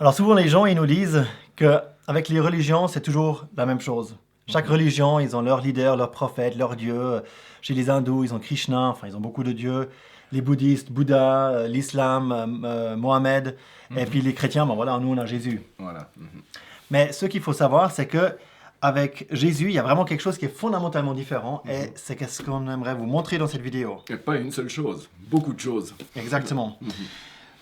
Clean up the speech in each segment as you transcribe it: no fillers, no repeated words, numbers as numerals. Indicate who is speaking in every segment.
Speaker 1: Alors souvent les gens ils nous disent qu'avec les religions c'est toujours la même chose. Chaque religion ils ont leur leader, leur prophète, leur dieu. Chez les hindous ils ont Krishna, enfin ils ont beaucoup de dieux. Les bouddhistes, Bouddha, l'islam, Mohamed. Et puis les chrétiens, ben voilà, nous on a Jésus.
Speaker 2: Voilà.
Speaker 1: Mais ce qu'il faut savoir c'est que avec Jésus il y a vraiment quelque chose qui est fondamentalement différent. Et c'est ce qu'on aimerait vous montrer dans cette vidéo.
Speaker 2: Et pas une seule chose, beaucoup de choses.
Speaker 1: Exactement.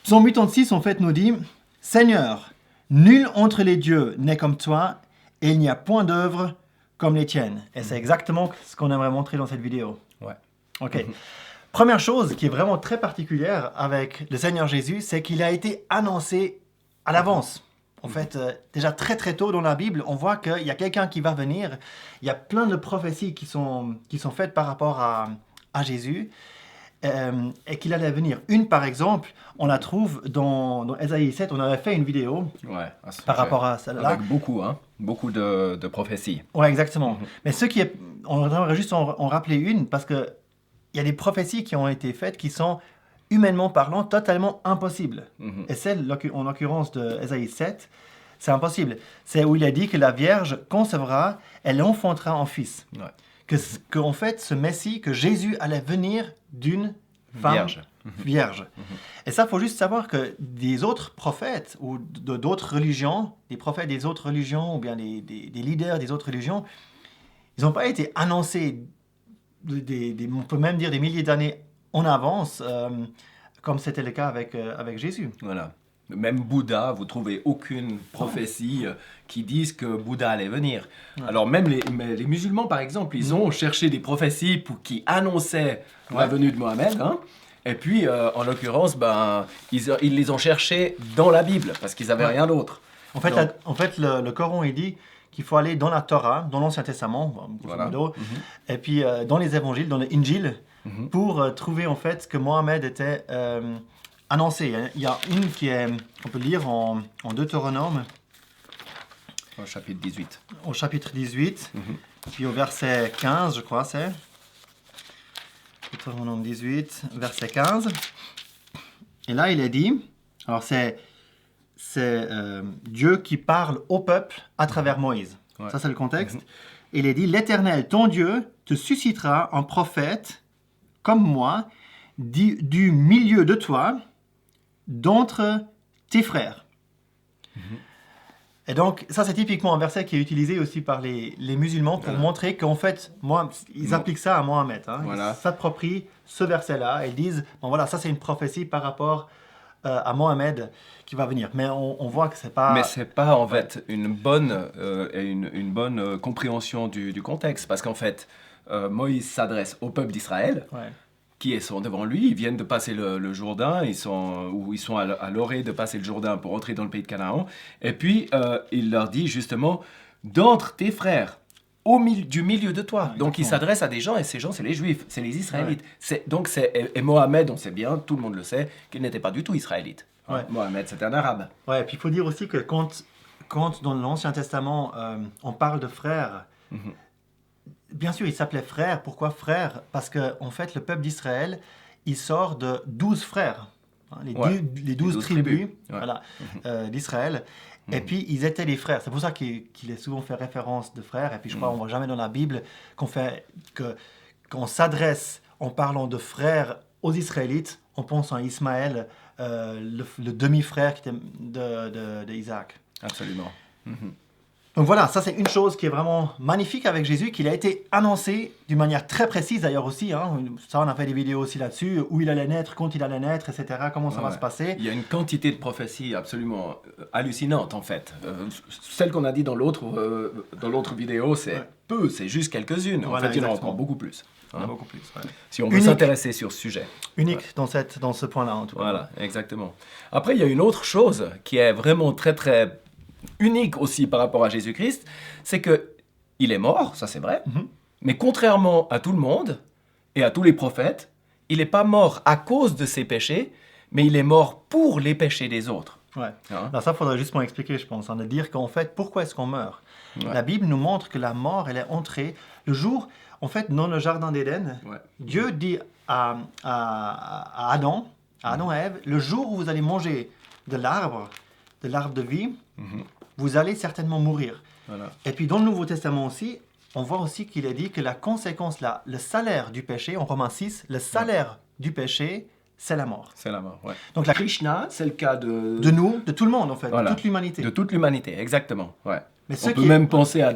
Speaker 1: Psaume 86 en fait nous dit « Seigneur, nul entre les dieux n'est comme toi, et il n'y a point d'œuvre comme les tiennes. » Et c'est exactement ce qu'on aimerait montrer dans cette vidéo.
Speaker 2: Ouais.
Speaker 1: Ok. Première chose qui est vraiment très particulière avec le Seigneur Jésus, c'est qu'il a été annoncé à l'avance. En fait, déjà très très tôt dans la Bible, on voit qu'il y a quelqu'un qui va venir. Il y a plein de prophéties qui sont faites par rapport à Jésus. Et qu'il allait venir. Une, par exemple, on la trouve dans Ésaïe 7, on avait fait une vidéo par rapport à celle-là.
Speaker 2: Avec beaucoup de prophéties.
Speaker 1: Oui, exactement. Mais ce qui est... On aimerait juste en rappeler une, parce qu'il y a des prophéties qui ont été faites qui sont, humainement parlant, totalement impossibles. Et celle, en l'occurrence de Ésaïe 7, c'est impossible. C'est où il a dit que la Vierge concevra, elle enfantera un fils.
Speaker 2: Ouais.
Speaker 1: Que en fait, ce Messie, que Jésus allait venir d'une femme vierge. Et ça, il faut juste savoir que des autres prophètes ou d'autres religions, des prophètes des autres religions ou bien des leaders des autres religions, ils n'ont pas été annoncés, on peut même dire des milliers d'années en avance, comme c'était le cas avec Jésus.
Speaker 2: Voilà. Même Bouddha, vous trouvez aucune prophétie qui dise que Bouddha allait venir. Ouais. Alors même les musulmans, par exemple, ils ont cherché des prophéties qui annonçaient la venue de Mohamed. Hein. Et puis, en l'occurrence, ils les ont cherchés dans la Bible, parce qu'ils n'avaient rien d'autre.
Speaker 1: En fait, le Coran, il dit qu'il faut aller dans la Torah, dans l'Ancien Testament, et puis dans les évangiles, dans l'Injil, pour trouver en fait que Mohamed était... annoncé. Il y a une qu'on peut lire en Deutéronome.
Speaker 2: Au chapitre 18.
Speaker 1: Au chapitre 18, puis au verset 15, je crois, c'est. Deutéronome 18, verset 15. Et là, il est dit, alors c'est Dieu qui parle au peuple à travers Moïse. Ouais. Ça, c'est le contexte. Il est dit, l'Éternel, ton Dieu, te suscitera un prophète comme moi, du milieu de toi, d'entre tes frères. Et donc, ça, c'est typiquement un verset qui est utilisé aussi par les musulmans pour montrer qu'en fait, ils appliquent ça à Mohamed. Hein. Ils s'approprient ce verset-là et ils disent, bon voilà, ça c'est une prophétie par rapport à Mohamed qui va venir. Mais on voit que c'est pas...
Speaker 2: Mais c'est pas en fait une bonne compréhension du contexte. Parce qu'en fait, Moïse s'adresse au peuple d'Israël. Ouais. Qui sont devant lui, ils viennent de passer le Jourdain, ils sont à l'orée de passer le Jourdain pour entrer dans le pays de Canaan. Et puis, il leur dit justement, d'entre tes frères, du milieu de toi. Ouais, donc, il s'adresse à des gens, et ces gens, c'est les Juifs, c'est les Israélites. Ouais. Et Mohamed, on sait bien, tout le monde le sait, qu'il n'était pas du tout israélite. Ouais. Mohamed, c'était un arabe.
Speaker 1: Ouais, et puis il faut dire aussi que quand dans l'Ancien Testament, on parle de frères, bien sûr, il s'appelait frère. Pourquoi frère? Parce qu'en fait, le peuple d'Israël, il sort de 12 frères, hein, les 12 tribus d'Israël. Et puis, ils étaient des frères. C'est pour ça qu'il est souvent fait référence de frères. Et puis, je crois qu'on ne voit jamais dans la Bible qu'on s'adresse en parlant de frères aux Israélites, en pensant à Ismaël, le demi-frère qui était d'Isaac.
Speaker 2: Absolument.
Speaker 1: Donc voilà, ça c'est une chose qui est vraiment magnifique avec Jésus, qu'il a été annoncé d'une manière très précise d'ailleurs aussi. Hein. Ça, on a fait des vidéos aussi là-dessus, où il allait naître, quand il allait naître, etc. Comment ça va se passer.
Speaker 2: Il y a une quantité de prophéties absolument hallucinante en fait. Celle qu'on a dit dans l'autre vidéo, c'est peu, c'est juste quelques-unes. En fait, il y en a encore beaucoup plus.
Speaker 1: Beaucoup plus.
Speaker 2: Si on veut s'intéresser sur ce sujet.
Speaker 1: Unique dans ce point-là en tout cas.
Speaker 2: Voilà, exactement. Après, il y a une autre chose qui est vraiment très très unique aussi par rapport à Jésus-Christ, c'est qu'il est mort, ça c'est vrai, mais contrairement à tout le monde et à tous les prophètes, il n'est pas mort à cause de ses péchés, mais il est mort pour les péchés des autres.
Speaker 1: Ouais. Alors ça, il faudrait justement expliquer, je pense, de dire qu'en fait, pourquoi est-ce qu'on meurt? La Bible nous montre que la mort, elle est entrée le jour, en fait, dans le jardin d'Éden. Dieu dit à Adam et Ève, le jour où vous allez manger de l'arbre de l'arbre de vie, vous allez certainement mourir.
Speaker 2: Voilà.
Speaker 1: Et puis dans le Nouveau Testament aussi, on voit aussi qu'il est dit que la conséquence, le salaire du péché, en Romains 6, le salaire du péché, c'est la mort.
Speaker 2: C'est la mort, ouais.
Speaker 1: Donc la
Speaker 2: Krishna, c'est le cas de
Speaker 1: nous, de tout le monde en fait,
Speaker 2: voilà.
Speaker 1: de toute l'humanité.
Speaker 2: De toute l'humanité, exactement, ouais.
Speaker 1: Mais
Speaker 2: on peut même penser à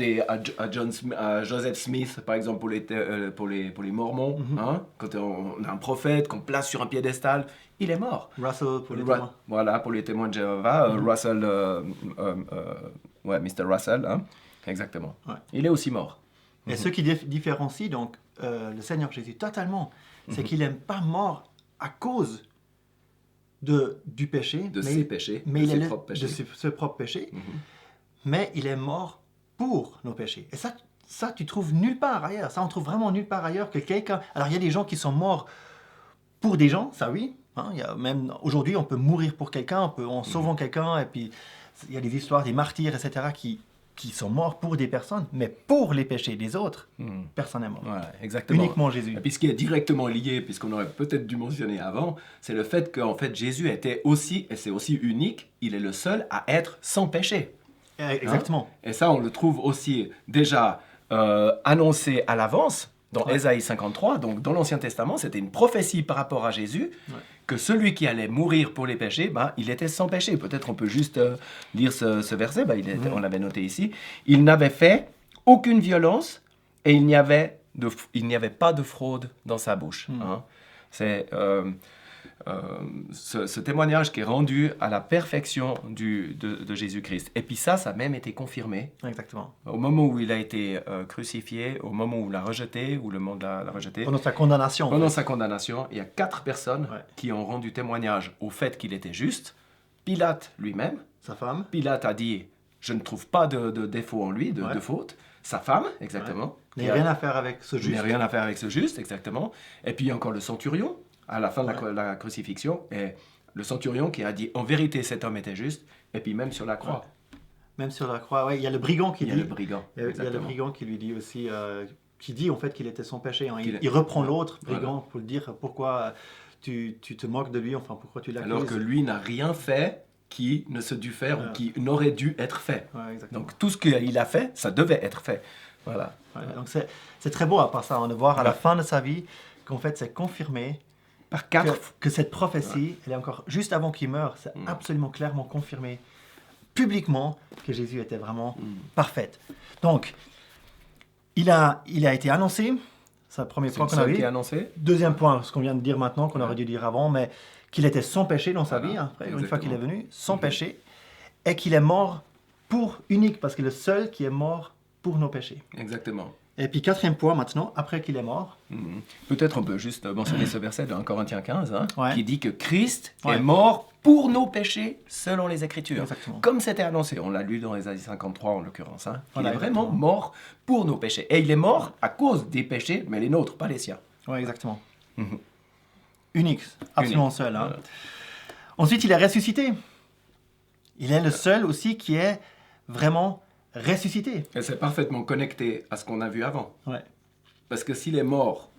Speaker 2: Joseph Smith, par exemple, pour les Mormons. Hein, quand on a un prophète qu'on place sur un piédestal, il est mort.
Speaker 1: Russell pour les témoins.
Speaker 2: Voilà, pour les témoins de Jéhovah. Russell, Mr. Russell, hein, exactement. Ouais. Il est aussi mort.
Speaker 1: Et ce qui différencie donc le Seigneur Jésus totalement, c'est qu'il n'est pas mort à cause du péché.
Speaker 2: De ses péchés,
Speaker 1: mais de ses propres péchés. Mais il est mort pour nos péchés. Et ça, tu trouves nulle part ailleurs. Ça, on trouve vraiment nulle part ailleurs que quelqu'un... Alors, il y a des gens qui sont morts pour des gens, ça oui. Hein, même aujourd'hui, on peut mourir pour quelqu'un, en sauvant quelqu'un. Et puis, il y a des histoires, des martyrs, etc., qui sont morts pour des personnes. Mais pour les péchés des autres, personne n'est mort.
Speaker 2: Voilà, exactement.
Speaker 1: Uniquement Jésus.
Speaker 2: Et puis, ce qui est directement lié, puisqu'on aurait peut-être dû mentionner avant, c'est le fait qu'en fait, Jésus était aussi, et c'est aussi unique, il est le seul à être sans péché.
Speaker 1: Exactement.
Speaker 2: Hein? Et ça, on le trouve aussi déjà annoncé à l'avance dans Ésaïe 53. Donc, dans l'Ancien Testament, c'était une prophétie par rapport à Jésus, que celui qui allait mourir pour les péchés, il était sans péché. Peut-être on peut juste lire ce verset, on l'avait noté ici. Il n'avait fait aucune violence et il n'y avait pas de fraude dans sa bouche. Hein? C'est... ce témoignage qui est rendu à la perfection de Jésus-Christ. Et puis ça a même été confirmé.
Speaker 1: Exactement.
Speaker 2: Au moment où il a été crucifié, au moment où l'a rejeté, où le monde l'a rejeté.
Speaker 1: Pendant sa condamnation.
Speaker 2: Pendant sa condamnation, il y a 4 personnes qui ont rendu témoignage au fait qu'il était juste. Pilate lui-même.
Speaker 1: Sa femme.
Speaker 2: Pilate a dit, je ne trouve pas de défaut en lui, de faute. Sa femme, exactement.
Speaker 1: Il n'y a rien à faire avec ce juste.
Speaker 2: Il n'y a rien à faire avec ce juste, exactement. Et puis il y a encore le centurion, à la fin de la crucifixion, et le centurion qui a dit, en vérité, cet homme était juste, et puis même sur la croix.
Speaker 1: Même sur la croix, il y a le brigand qui dit.
Speaker 2: Il y a
Speaker 1: le brigand qui lui dit aussi, qui dit en fait qu'il était sans péché. Hein. Il reprend l'autre brigand pour lui dire pourquoi tu te moques de lui, enfin pourquoi tu l'accuses.
Speaker 2: Alors que lui n'a rien fait qui ne se dû faire ou qui n'aurait dû être fait. Donc tout ce qu'il a fait, ça devait être fait. Voilà.
Speaker 1: Donc c'est très beau à part ça, de voir à la fin de sa vie qu'en fait c'est confirmé
Speaker 2: par 4
Speaker 1: que cette prophétie, elle est encore juste avant qu'il meure, c'est absolument clairement confirmé publiquement que Jésus était vraiment parfait. Donc, il a été annoncé, c'est le premier point qu'on a vu. Deuxième point, ce qu'on vient de dire maintenant, qu'on aurait dû dire avant, mais qu'il était sans péché dans sa vie, après, une fois qu'il est venu, sans péché, et qu'il est mort unique, parce qu'il est le seul qui est mort pour nos péchés.
Speaker 2: Exactement.
Speaker 1: Et puis quatrième point maintenant, après qu'il est mort.
Speaker 2: Peut-être on peut juste mentionner ce verset de 1 Corinthiens 15, qui dit que Christ est mort pour nos péchés selon les Écritures.
Speaker 1: Exactement.
Speaker 2: Comme c'était annoncé, on l'a lu dans Ésaïe 53 en l'occurrence. Il est vraiment mort pour nos péchés. Et il est mort à cause des péchés, mais les nôtres, pas les siens.
Speaker 1: Oui, exactement. Unique, absolument seul. Ensuite, il est ressuscité. Il est le seul aussi qui est vraiment ressuscité.
Speaker 2: Et c'est parfaitement connecté à ce qu'on a vu avant.
Speaker 1: Ouais.
Speaker 2: Parce que s'il est mort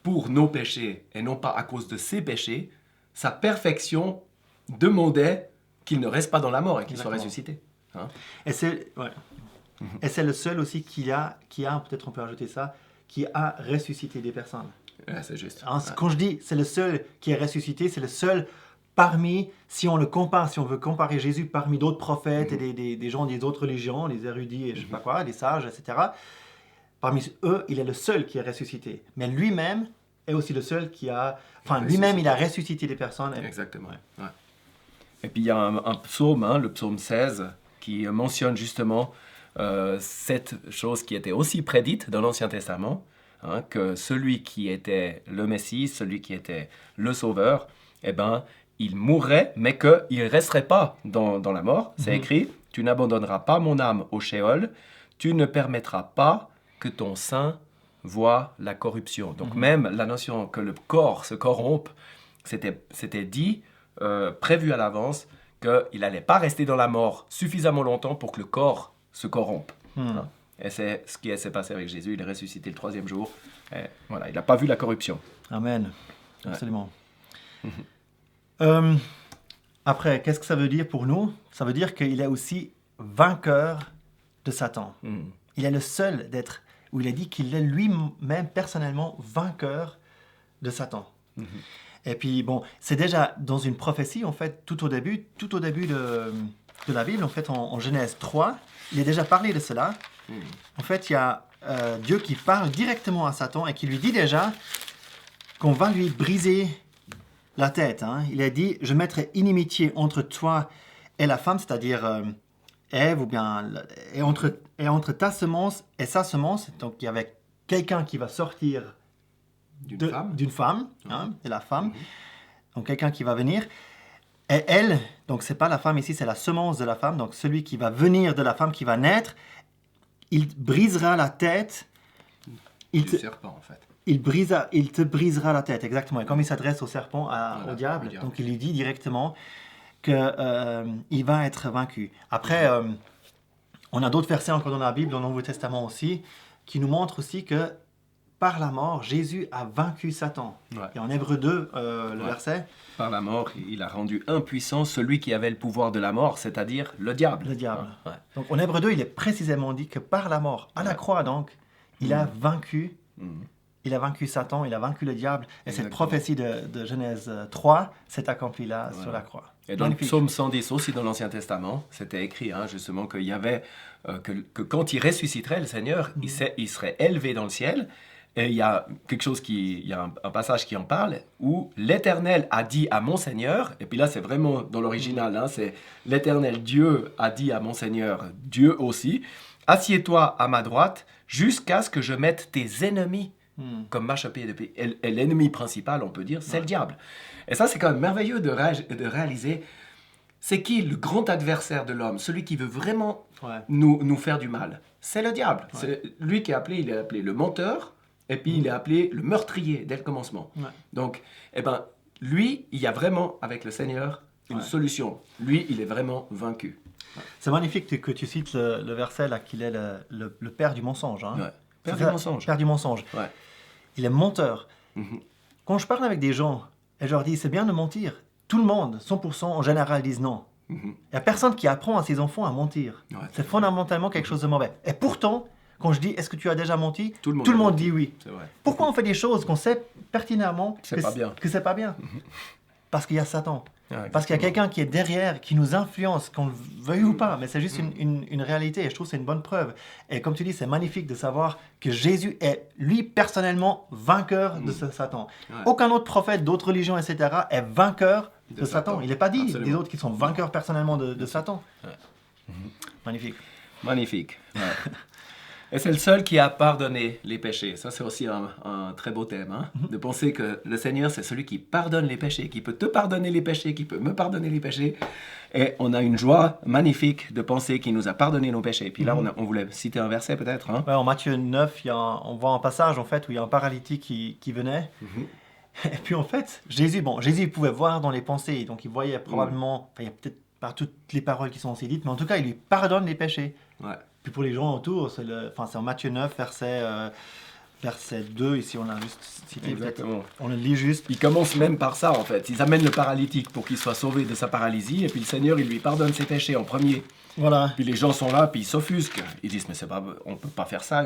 Speaker 2: pour nos péchés et non pas à cause de ses péchés, sa perfection demandait qu'il ne reste pas dans la mort et qu'il soit ressuscité.
Speaker 1: Et c'est le seul aussi qui a, peut-être on peut ajouter ça, qui a ressuscité des personnes.
Speaker 2: Ouais, c'est juste.
Speaker 1: Quand je dis c'est le seul qui est ressuscité, c'est le seul parmi, si on veut comparer Jésus parmi d'autres prophètes et des gens des autres religions, les érudits et je sais pas quoi, les sages, etc. Parmi eux, il est le seul qui est ressuscité. Mais lui-même est aussi le seul qui a... Enfin, lui-même, il a ressuscité des personnes.
Speaker 2: Exactement. Ouais. Et puis, il y a un psaume, le psaume 16, qui mentionne justement cette chose qui était aussi prédite dans l'Ancien Testament, que celui qui était le Messie, celui qui était le Sauveur, il mourrait, mais qu'il ne resterait pas dans la mort. C'est écrit, « Tu n'abandonneras pas mon âme au Sheol, tu ne permettras pas que ton sein voie la corruption. » Donc même la notion que le corps se corrompe, c'était dit, prévu à l'avance, qu'il n'allait pas rester dans la mort suffisamment longtemps pour que le corps se corrompe. Et c'est ce qui s'est passé avec Jésus. Il est ressuscité le 3e jour. Et voilà, il n'a pas vu la corruption.
Speaker 1: Amen. Absolument. Après, qu'est-ce que ça veut dire pour nous? Ça veut dire qu'il est aussi vainqueur de Satan. Il est le seul d'être, où il a dit qu'il est lui-même personnellement vainqueur de Satan. Et puis, bon, c'est déjà dans une prophétie, en fait, tout au début de la Bible, en fait, en Genèse 3, il est déjà parlé de cela. En fait, il y a Dieu qui parle directement à Satan et qui lui dit déjà qu'on va lui briser la tête. Il a dit, je mettrai inimitié entre toi et la femme, c'est-à-dire Ève, et entre ta semence et sa semence. Donc, il y avait quelqu'un qui va sortir d'une femme, et la femme. Donc, quelqu'un qui va venir. Et elle, donc c'est pas la femme ici, c'est la semence de la femme. Donc, celui qui va venir de la femme, qui va naître, il brisera la tête.
Speaker 2: Du serpent, en fait.
Speaker 1: Il te brisera la tête, exactement. Et comme il s'adresse au serpent, au diable, donc il lui dit directement qu'il va être vaincu. Après, on a d'autres versets encore dans la Bible, dans le Nouveau Testament aussi, qui nous montrent aussi que par la mort, Jésus a vaincu Satan. Et en Hébreux 2, le verset...
Speaker 2: Par la mort, il a rendu impuissant celui qui avait le pouvoir de la mort, c'est-à-dire le diable.
Speaker 1: Le diable. Donc en Hébreux 2, il est précisément dit que par la mort, à la croix donc, il a vaincu... Il a vaincu Satan, il a vaincu le diable. Et cette prophétie de Genèse 3 s'est accomplie là, sur la croix.
Speaker 2: Et dans le psaume 110 aussi, dans l'Ancien Testament, c'était écrit justement qu'il y avait, que quand il ressusciterait, le Seigneur, il serait élevé dans le ciel. Et il y a un passage qui en parle, où l'Éternel a dit à mon Seigneur, et puis là c'est vraiment dans l'original, c'est l'Éternel Dieu a dit à mon Seigneur, Dieu aussi, assieds-toi à ma droite jusqu'à ce que je mette tes ennemis comme marche à pied de pied. Et l'ennemi principal, on peut dire, c'est le diable. Et ça, c'est quand même merveilleux de réaliser, c'est qui le grand adversaire de l'homme, celui qui veut vraiment nous faire du mal? C'est le diable. C'est lui qui est appelé, il est appelé le menteur, et puis il est appelé le meurtrier dès le commencement. Donc, lui, il y a vraiment, avec le Seigneur, une solution. Lui, il est vraiment vaincu.
Speaker 1: C'est magnifique que tu cites le verset là, qu'il est le père du mensonge.
Speaker 2: Père du mensonge.
Speaker 1: Père du mensonge. Il est menteur. Quand je parle avec des gens, et je leur dis, c'est bien de mentir. Tout le monde, 100% en général, disent non. Il n'y a personne qui apprend à ses enfants à mentir. C'est fondamentalement quelque chose de mauvais. Et pourtant, quand je dis, est-ce que tu as déjà menti? Tout le monde dit oui. Pourquoi on fait des choses qu'on sait pertinemment que c'est pas bien? Parce qu'il y a Satan. Parce qu'il y a quelqu'un qui est derrière, qui nous influence, qu'on le veuille ou pas, mais c'est juste une réalité, et je trouve que c'est une bonne preuve. Et comme tu dis, c'est magnifique de savoir que Jésus est, lui, personnellement, vainqueur de ce Satan. Aucun autre prophète d'autres religions, etc., est vainqueur de Satan. Il n'est pas dit des autres qui sont vainqueurs personnellement de Satan. Magnifique.
Speaker 2: Magnifique. Et c'est le seul qui a pardonné les péchés. Ça, c'est aussi un très beau thème. De penser que le Seigneur, c'est celui qui pardonne les péchés, qui peut te pardonner les péchés, qui peut me pardonner les péchés. Et on a une joie magnifique de penser qu'il nous a pardonné nos péchés. Et puis là, on voulait citer un verset peut-être.
Speaker 1: En Matthieu 9, on voit un passage en fait, où il y a un paralytique qui venait. Et puis en fait, Jésus pouvait voir dans les pensées. Donc il voyait probablement, il y a peut-être pas toutes les paroles qui sont aussi dites, mais en tout cas, il lui pardonne les péchés. Puis pour les gens autour, c'est en Matthieu 9, verset 2, ici on l'a juste cité.
Speaker 2: Exactement.
Speaker 1: On le lit juste.
Speaker 2: Il commence même par ça en fait. Ils amènent le paralytique pour qu'il soit sauvé de sa paralysie, et puis le Seigneur, il lui pardonne ses péchés en premier.
Speaker 1: Voilà.
Speaker 2: Puis les gens sont là, puis ils s'offusquent. Ils disent, mais on ne peut pas faire ça.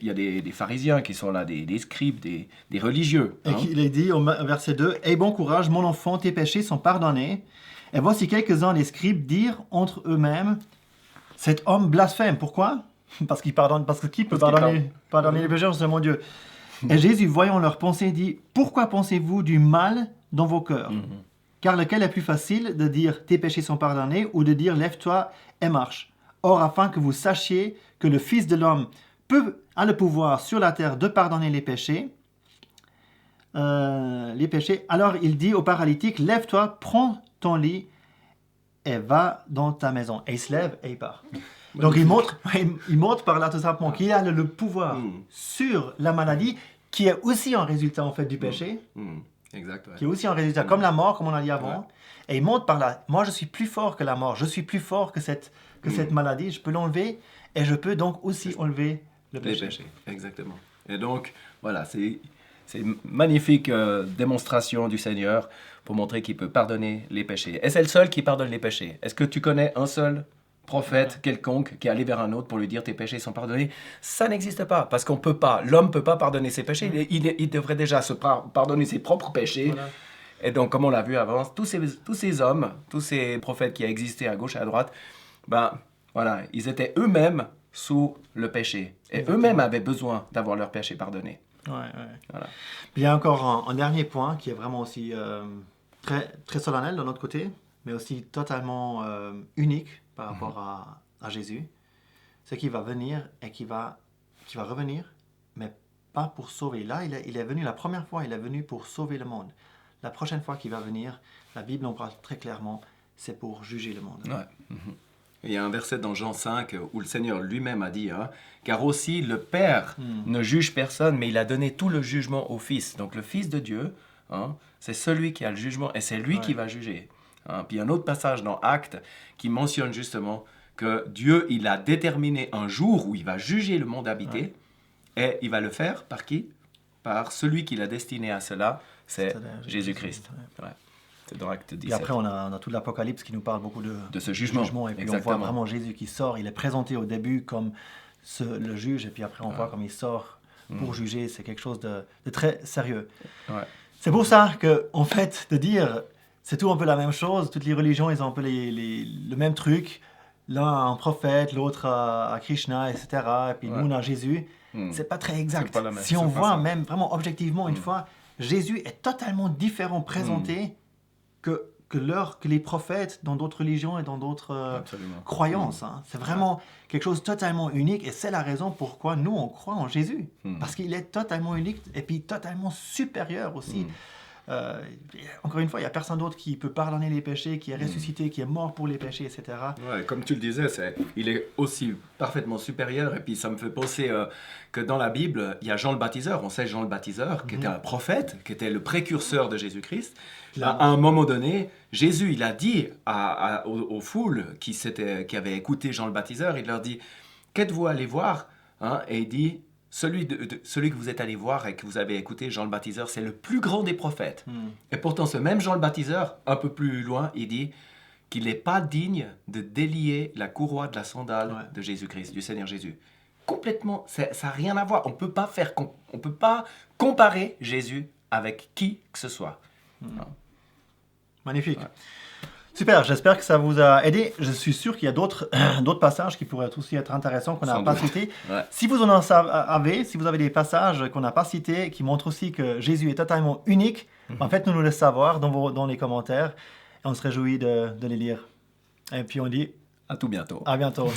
Speaker 2: Il y a des pharisiens qui sont là, des scribes, des religieux.
Speaker 1: Et il est dit au verset 2, « Aie bon courage, mon enfant, tes péchés sont pardonnés. » Et voici quelques-uns des scribes dirent entre eux-mêmes, « Cet homme blasphème. » Pourquoi? Parce qui peut pardonner les péchés? C'est mon Dieu. Et Jésus, voyant leurs pensées, dit, « Pourquoi pensez-vous du mal dans vos cœurs? Car lequel est plus facile de dire, tes péchés sont pardonnés, ou de dire, lève-toi et marche? Or, afin que vous sachiez que le Fils de l'homme a le pouvoir sur la terre de pardonner les péchés, alors il dit au paralytique, lève-toi, prends ton lit et va dans ta maison. Et il se lève et il part. Donc il montre par là tout simplement qu'il a le pouvoir sur la maladie, qui est aussi un résultat en fait du péché.
Speaker 2: Exact,
Speaker 1: Qui est aussi un résultat, comme la mort, comme on a dit avant. Et il montre par là, moi je suis plus fort que la mort, je suis plus fort que cette maladie, je peux l'enlever, et je peux donc aussi enlever le péché.
Speaker 2: Exactement. Et donc, voilà, C'est une magnifique démonstration du Seigneur pour montrer qu'il peut pardonner les péchés. Et c'est le seul qui pardonne les péchés. Est-ce que tu connais un seul prophète quelconque qui est allé vers un autre pour lui dire tes péchés sont pardonnés? Ça n'existe pas, parce qu'on peut pas. L'homme peut pas pardonner ses péchés. Il devrait déjà se pardonner ses propres péchés. Voilà. Et donc, comme on l'a vu avant, tous ces hommes, tous ces prophètes qui ont existé à gauche et à droite, voilà, ils étaient eux-mêmes sous le péché. Et eux-mêmes avaient besoin d'avoir leur péché pardonné.
Speaker 1: Voilà. Il y a encore un dernier point qui est vraiment aussi très, très solennel de notre côté, mais aussi totalement unique par rapport à Jésus. C'est qu'il va venir et qu'il va revenir, mais pas pour sauver. Là, il est venu la première fois, il est venu pour sauver le monde. La prochaine fois qu'il va venir, la Bible en parle très clairement, c'est pour juger le monde.
Speaker 2: Ouais. Il y a un verset dans Jean 5 où le Seigneur lui-même a dit, car aussi le Père ne juge personne, mais il a donné tout le jugement au Fils. Donc le Fils de Dieu, c'est celui qui a le jugement et c'est lui qui va juger. Puis il y a un autre passage dans Actes qui mentionne justement que Dieu, il a déterminé un jour où il va juger le monde habité et il va le faire par qui? Par celui qui l'a destiné à cela, c'est Jésus-Christ. Ouais. C'est dans Acte 17.
Speaker 1: Et après, on a tout l'Apocalypse qui nous parle beaucoup de
Speaker 2: ce jugement.
Speaker 1: Et puis on voit vraiment Jésus qui sort. Il est présenté au début comme le juge, et puis après on voit comme il sort pour juger. C'est quelque chose de très sérieux.
Speaker 2: Ouais.
Speaker 1: C'est pour ça que, en fait, de dire, c'est tout un peu la même chose. Toutes les religions, ils ont un peu le même truc. L'un a un prophète, l'autre a Krishna, etc. Et puis nous, on a Jésus. C'est pas très exact. Si on voit même vraiment objectivement une fois, Jésus est totalement différent présenté que les prophètes dans d'autres religions et dans d'autres croyances. C'est vraiment quelque chose de totalement unique et c'est la raison pourquoi nous, on croit en Jésus. Parce qu'il est totalement unique et puis totalement supérieur aussi. Encore une fois, il n'y a personne d'autre qui peut pardonner les péchés, qui est ressuscité, qui est mort pour les péchés, etc.
Speaker 2: Ouais, comme tu le disais, il est aussi parfaitement supérieur. Et puis ça me fait penser que dans la Bible, il y a Jean le Baptiseur. On sait Jean le Baptiseur, qui était un prophète, qui était le précurseur de Jésus-Christ. À un moment donné, Jésus, il a dit aux foules qui avaient écouté Jean le Baptiseur, il leur dit, qu'êtes-vous allés voir? Et il dit, celui que vous êtes allé voir et que vous avez écouté, Jean le Baptiseur, c'est le plus grand des prophètes. Et pourtant, ce même Jean le Baptiseur, un peu plus loin, il dit qu'il n'est pas digne de délier la courroie de la sandale de Jésus-Christ, du Seigneur Jésus. Complètement, ça n'a rien à voir. On ne peut pas comparer Jésus avec qui que ce soit.
Speaker 1: Magnifique. Ouais. Super, j'espère que ça vous a aidé. Je suis sûr qu'il y a d'autres passages qui pourraient aussi être intéressants qu'on n'a pas cités. Si vous si vous avez des passages qu'on n'a pas cités, qui montrent aussi que Jésus est totalement unique, faites-nous le savoir dans les commentaires. Et on se réjouit de les lire. Et puis on dit...
Speaker 2: À tout bientôt.
Speaker 1: À bientôt.